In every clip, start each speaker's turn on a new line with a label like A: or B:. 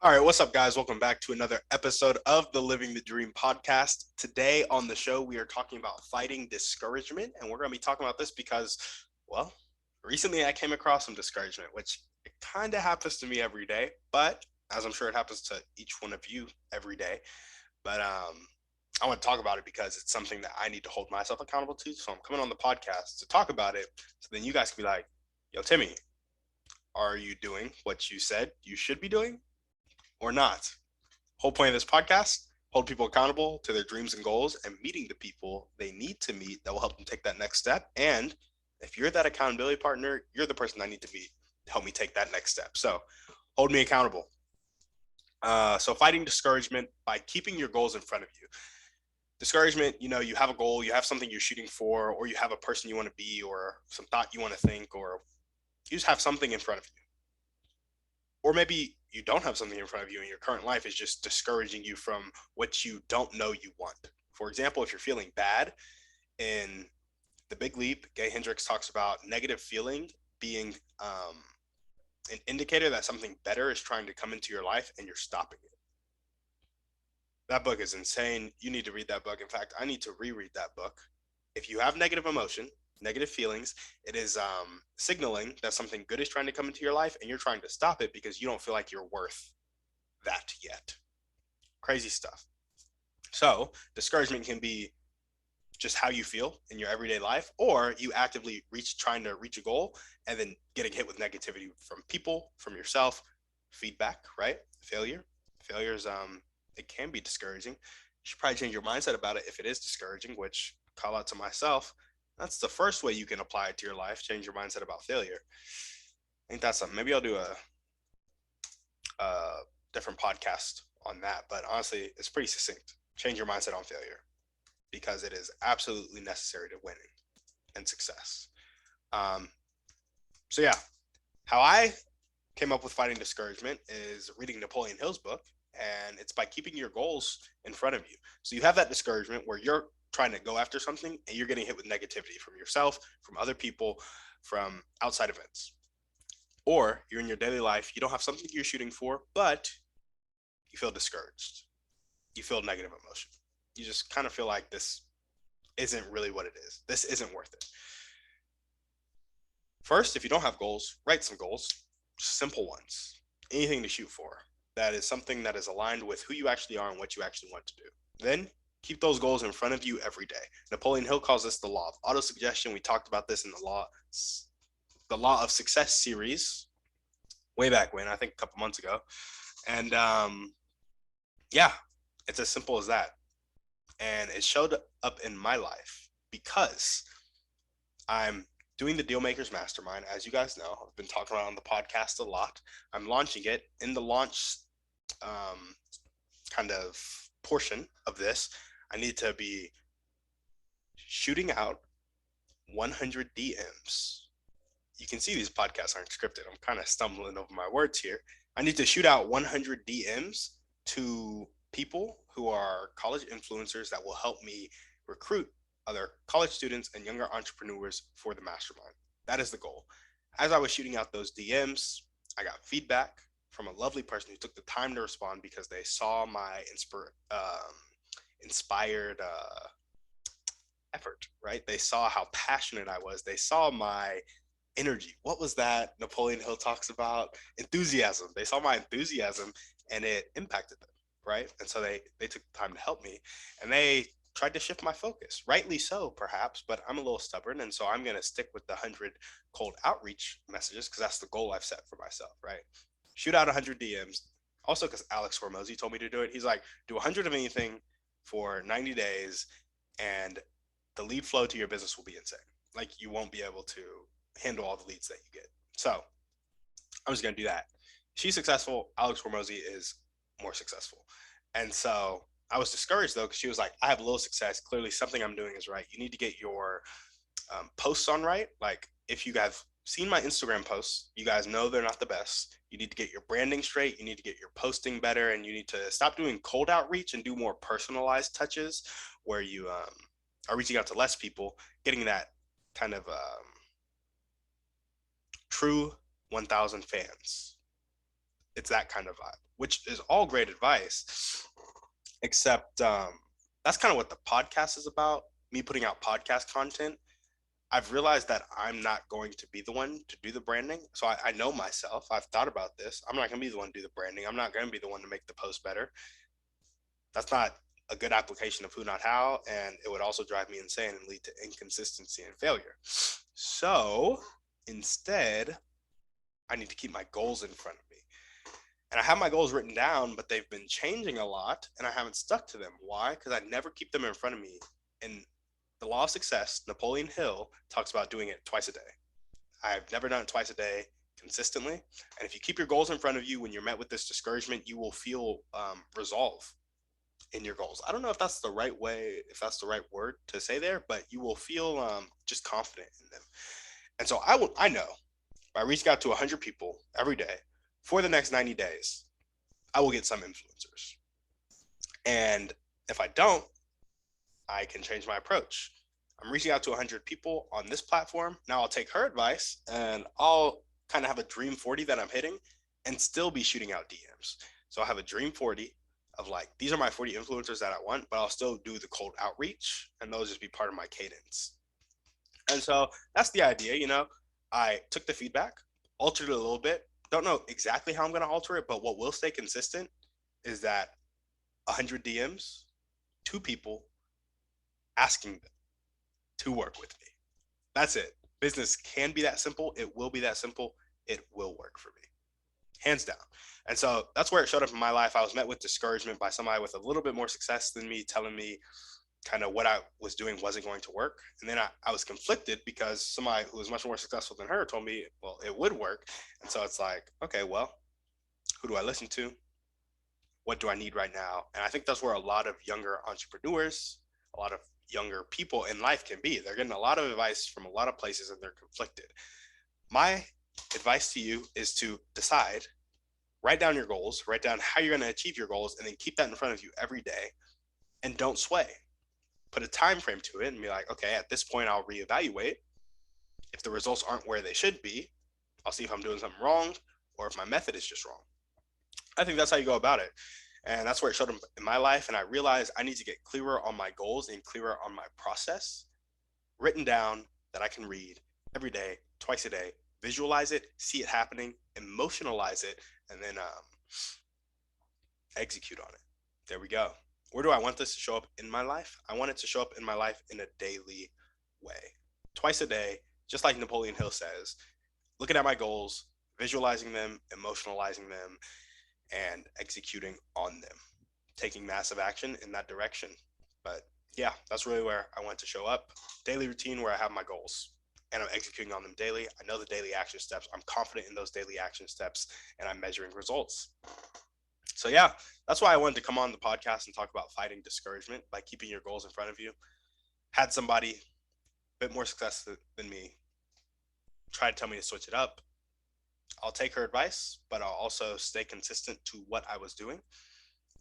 A: All right, what's up, guys? Welcome back to another episode of the Living the Dream podcast. Today on the show, we are talking about fighting discouragement, and we're going to be talking about this because, well, recently I came across some discouragement, which it kind of happens to me every day, but as I'm sure it happens to each one of you every day. But I want to talk about it because it's something that I need to hold myself accountable to. So I'm coming on the podcast to talk about it, so then you guys can be like, "Yo, Timmy, are you doing what you said you should be doing?" Or not. Whole point of this podcast, hold people accountable to their dreams and goals and meeting the people they need to meet that will help them take that next step. And if you're that accountability partner, you're the person I need to meet to help me take that next step. So hold me accountable. So fighting discouragement by keeping your goals in front of you. Discouragement, you have a goal, you have something you're shooting for, or you have a person you want to be, or some thought you want to think, or you just have something in front of you. Or maybe you don't have something in front of you and your current life is just discouraging you from what you don't know you want. For example, if you're feeling bad, in The Big Leap, Gay Hendricks talks about negative feeling being an indicator that something better is trying to come into your life and you're stopping it. That book is insane. You need to read that book. In fact, I need to reread that book. If you have negative emotion, negative feelings, it is signaling that something good is trying to come into your life and you're trying to stop it because you don't feel like you're worth that yet. Crazy stuff. So, discouragement can be just how you feel in your everyday life, or you actively trying to reach a goal and then getting hit with negativity from people, from yourself, feedback, right? Failure is it can be discouraging. You should probably change your mindset about it if it is discouraging, which call out to myself. That's the first way you can apply it to your life. Change your mindset about failure. I think that's something. Maybe I'll do a different podcast on that. But honestly, it's pretty succinct. Change your mindset on failure because it is absolutely necessary to winning and success. Um, so yeah, how I came up with fighting discouragement is reading Napoleon Hill's book, and it's by keeping your goals in front of you. So you have that discouragement where you're trying to go after something and you're getting hit with negativity from yourself, from other people, from outside events. Or you're in your daily life, you don't have something you're shooting for, but you feel discouraged. You feel negative emotion. You just kind of feel like this isn't really what it is. This isn't worth it. First, if you don't have goals, write some goals, simple ones, anything to shoot for. That is something that is aligned with who you actually are and what you actually want to do. Then keep those goals in front of you every day. Napoleon Hill calls this the law of autosuggestion. We talked about this in the law of success series way back when, I think a couple months ago. And yeah, it's as simple as that. And it showed up in my life because I'm doing the Dealmakers Mastermind. As you guys know, I've been talking about it on the podcast a lot. I'm launching it. In the launch um, kind of portion of this, I need to be shooting out 100 DMs. You can see these podcasts aren't scripted. I'm kind of stumbling over my words here. I need to shoot out 100 DMs to people who are college influencers that will help me recruit other college students and younger entrepreneurs for the mastermind. That is the goal. As I was shooting out those DMs, I got feedback from a lovely person who took the time to respond because they saw my inspired effort, right? They saw how passionate I was. They saw my energy. What was that Napoleon Hill talks about? Enthusiasm. They saw my enthusiasm and it impacted them, right? And so they took the time to help me and they tried to shift my focus. Rightly so, perhaps, but I'm a little stubborn. And so I'm going to stick with the 100 cold outreach messages because that's the goal I've set for myself, right? Shoot out 100 DMs. Also, because Alex Hormozy told me to do it. He's like, do 100 of anything for 90 days and the lead flow to your business will be insane. Like, you won't be able to handle all the leads that you get. So I'm just going to do that. She's successful. Alex Hormozy is more successful. And so I was discouraged though, because she was like, I have a little success. Clearly something I'm doing is right. You need to get your posts on right. Like, if you guys seen my Instagram posts, you guys know they're not the best. You need to get your branding straight. You need to get your posting better, and you need to stop doing cold outreach and do more personalized touches where you are reaching out to less people, getting that kind of true 1,000 fans. It's that kind of vibe, which is all great advice, except that's kind of what the podcast is about. Me putting out podcast content. I've realized that I'm not going to be the one to do the branding. So I know myself. I've thought about this. I'm not going to be the one to do the branding. I'm not going to be the one to make the post better. That's not a good application of who, not how. And it would also drive me insane and lead to inconsistency and failure. So instead, I need to keep my goals in front of me. And I have my goals written down, but they've been changing a lot and I haven't stuck to them. Why? Because I never keep them in front of me. And the law of success, Napoleon Hill talks about doing it twice a day. I've never done it twice a day consistently. And if you keep your goals in front of you when you're met with this discouragement, you will feel resolve in your goals. I don't know if that's the right way, if that's the right word to say there, but you will feel just confident in them. And so I know by reaching out to 100 people every day for the next 90 days, I will get some influencers. And if I don't, I can change my approach. I'm reaching out to 100 people on this platform. Now I'll take her advice and I'll kind of have a dream 40 that I'm hitting and still be shooting out DMs. So I have a dream 40 of like, these are my 40 influencers that I want, but I'll still do the cold outreach and those just be part of my cadence. And so that's the idea, you know. I took the feedback, altered it a little bit. Don't know exactly how I'm going to alter it, but what will stay consistent is that 100 DMs, two people asking them to work with me. That's it. Business can be that simple. It will be that simple. It will work for me, hands down. And so that's where it showed up in my life. I was met with discouragement by somebody with a little bit more success than me, telling me kind of what I was doing wasn't going to work. And then I was conflicted because somebody who was much more successful than her told me, well, it would work. And so it's like, okay, well, who do I listen to? What do I need right now? And I think that's where a lot of younger entrepreneurs, a lot of younger people in life can be. They're getting a lot of advice from a lot of places and they're conflicted. My advice to you is to decide, write down your goals, write down how you're going to achieve your goals, and then keep that in front of you every day and don't sway. Put a time frame to it and be like, okay, at this point, I'll reevaluate. If the results aren't where they should be, I'll see if I'm doing something wrong or if my method is just wrong. I think that's how you go about it. And that's where it showed up in my life. And I realized I need to get clearer on my goals and clearer on my process, written down that I can read every day, twice a day, visualize it, see it happening, emotionalize it, and then execute on it. There we go. Where do I want this to show up in my life? I want it to show up in my life in a daily way. Twice a day, just like Napoleon Hill says, looking at my goals, visualizing them, emotionalizing them, and executing on them, taking massive action in that direction. But yeah, that's really where I want to show up. Daily routine where I have my goals and I'm executing on them daily. I know the daily action steps. I'm confident in those daily action steps and I'm measuring results. So yeah, that's why I wanted to come on the podcast and talk about fighting discouragement by keeping your goals in front of you. Had somebody a bit more success than me try to tell me to switch it up. I'll take her advice, but I'll also stay consistent to what I was doing.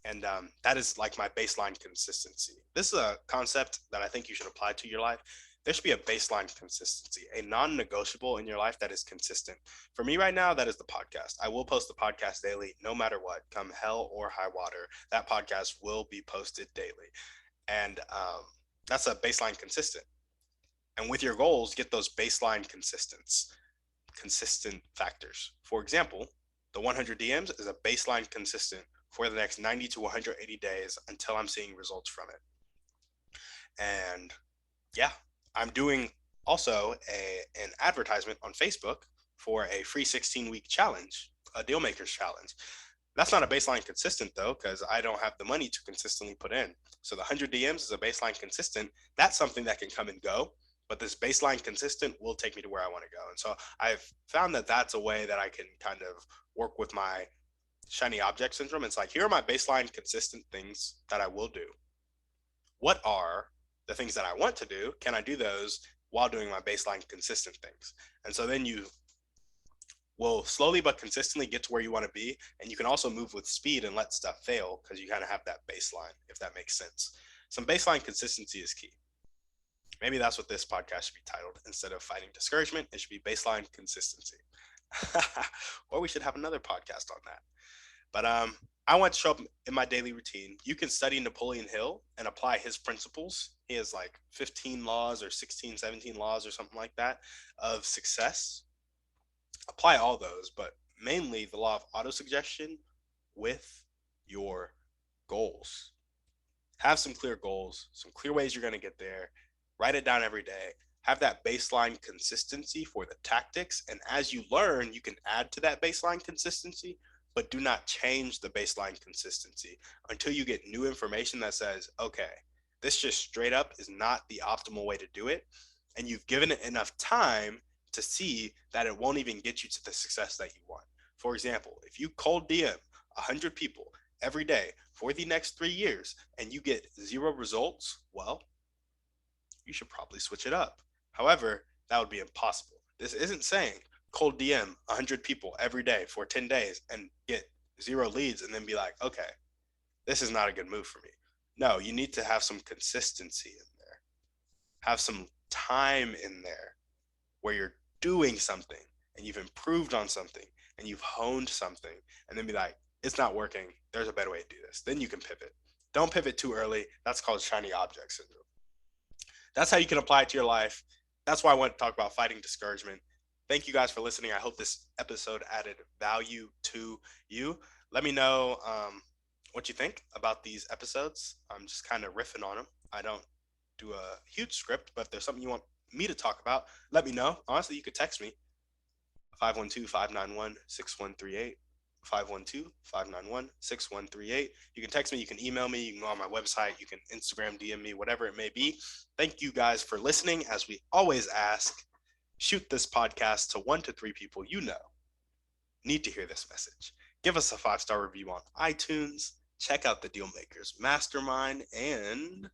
A: And that is like my baseline consistency. This is a concept that I think you should apply to your life. There should be a baseline consistency, a non-negotiable in your life that is consistent. For me right now, that is the podcast. I will post the podcast daily, no matter what, come hell or high water. That podcast will be posted daily. And that's a baseline consistent. And with your goals, get those baseline consistent factors. For example, the 100 DMs is a baseline consistent for the next 90 to 180 days until I'm seeing results from it. And yeah, I'm doing also an advertisement on Facebook for a free 16-week challenge, a deal makers challenge. That's not a baseline consistent though, because I don't have the money to consistently put in. So the 100 DMs is a baseline consistent. That's something that can come and go, but this baseline consistent will take me to where I want to go. And so I've found that that's a way that I can kind of work with my shiny object syndrome. It's like, here are my baseline consistent things that I will do. What are the things that I want to do? Can I do those while doing my baseline consistent things? And so then you will slowly but consistently get to where you want to be. And you can also move with speed and let stuff fail because you kind of have that baseline, if that makes sense. Some baseline consistency is key. Maybe that's what this podcast should be titled. Instead of fighting discouragement, it should be baseline consistency. Or we should have another podcast on that. But I want to show up in my daily routine. You can study Napoleon Hill and apply his principles. He has like 15 laws or 16, 17 laws or something like that of success. Apply all those, but mainly the law of autosuggestion with your goals. Have some clear goals, some clear ways you're going to get there. Write it down every day. Have that baseline consistency for the tactics. And as you learn, you can add to that baseline consistency, but do not change the baseline consistency until you get new information that says, okay, this just straight up is not the optimal way to do it. And you've given it enough time to see that it won't even get you to the success that you want. For example, if you cold DM 100 people every day for the next 3 years and you get zero results, well, you should probably switch it up. However, that would be impossible. This isn't saying cold DM 100 people every day for 10 days and get zero leads and then be like, okay, this is not a good move for me. No, you need to have some consistency in there, have some time in there where you're doing something and you've improved on something and you've honed something and then be like, it's not working. There's a better way to do this. Then you can pivot. Don't pivot too early. That's called shiny object syndrome. That's how you can apply it to your life. That's why I want to talk about fighting discouragement. Thank you guys for listening. I hope this episode added value to you. Let me know what you think about these episodes. I'm just kind of riffing on them. I don't do a huge script, but if there's something you want me to talk about, let me know. Honestly, you could text me 512-591-6138. 512-591-6138. You can text me, you can email me, you can go on my website, you can Instagram DM me, whatever it may be. Thank you guys for listening. As we always ask, shoot this podcast to 1 to 3 people you know need to hear this message. Give us a 5-star review on iTunes. Check out the Dealmakers Mastermind, and